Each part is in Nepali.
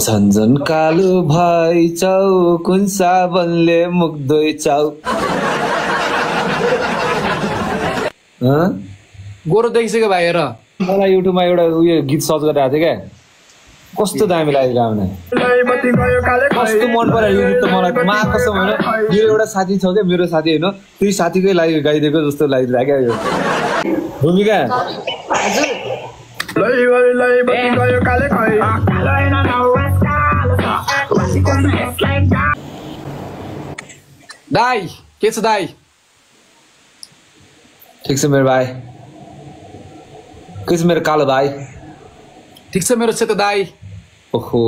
झन्झन कालो भइचाउ कुन साबनले मुख धोइचाउ। गोरो देखिसक्यो भाइ हेर। मलाई युट्युबमा एउटा उयो गीत सर्च गरिरहेको थिएँ क्या, कस्तो दामी लाग्यो गाउन, कस्तो मन पर्यो यो गीत त मलाई। कसम होइन, मेरो एउटा साथी छ क्या, मेरो साथी होइन, त्यही साथीकै लागि गाइदिएको जस्तो लागिरहेको क्या यो भूमिका। दाइ के छ दाइ? ठिक छ मेरो भाइ, के छ मेरो कालो भाइ? ठिक छ मेरो सेतो दाइ। ओहो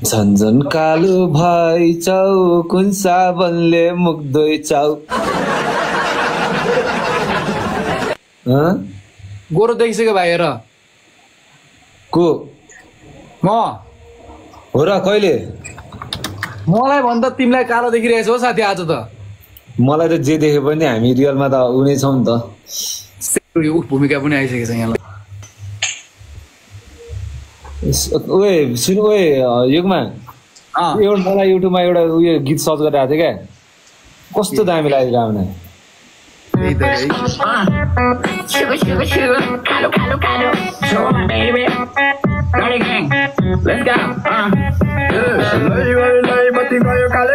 झन्झन कालो भइचाउ कुन साबनले मुख धोइचाउ। गोरो देखिसक्यो भाइ हेर। को? म हो र? कहिले? मलाई भन्दा तिमीलाई कालो देखिरहेछ हो साथी आज त। मलाई त जे देखे पनि हामी रियलमा त उनी छौँ नि त। भूमिका पनि आइसकेछ यहाँ। ओए सुन, ओए युगमा एउटा मलाई युट्युबमा एउटा उयो गीत सर्च गरिरहेको थिएँ क्या, कस्तो दामी लाग्यो गाउन।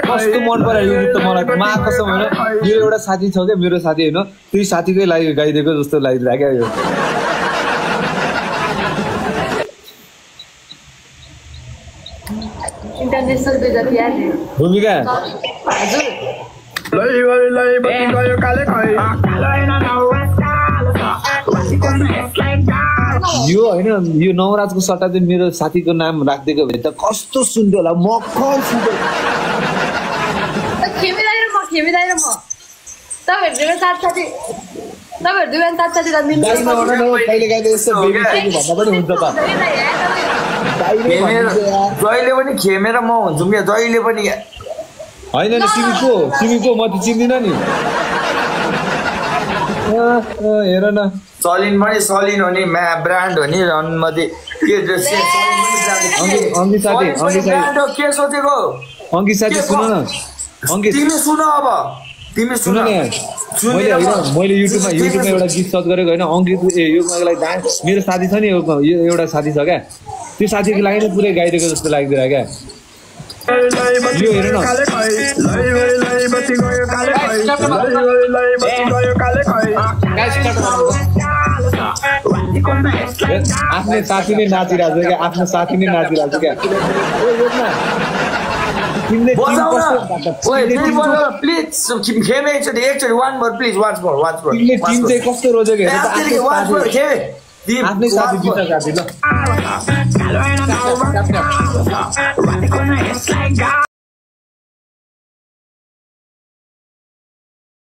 कस्तो मन पर्यो यो गीत त मलाई। कसम होइन, मेरो एउटा साथी छ क्या, मेरो साथी होइन, त्यही साथीकै लागि गाइदिएको जस्तो लागिरहेको क्या यो भूमिका। यो होइन, यो नवराजको सट्टा चाहिँ मेरो साथीको नाम राखिदिएको भए त कस्तो सुन्थ्यो होला। मक्खन सुन्थ्यो। जहिले पनि खेमेर म हुन्छु क्या, जहिले पनि होइन नि। तिमी को? म त चिन्दिनँ नि। हेर न, सलिन पनि सलिन हो नि, ब्रान्ड हो नि। के के सोचेको? अङ्कित साथी सुन न, अङ्कित तिमी सुन, अब तिमी सुन न। मैले युट्युबमा एउटा गीत सर्च गरेको होइन, अङ्कित युगमाको लागि डान्स। मेरो साथी छ नि, यो एउटा साथी छ क्या, त्यो साथीको लागि नै पुरै गाइदिएको जस्तो लाग्दिरहेको क्या यो। हेर न, आफ्नो साथी नै नाचिरहेको छ क्या, आफ्नो साथी नै नाचिरहेको छ क्या। कस्तो रोजेको हेर, आफ्नै साथी जित्न साथी ल।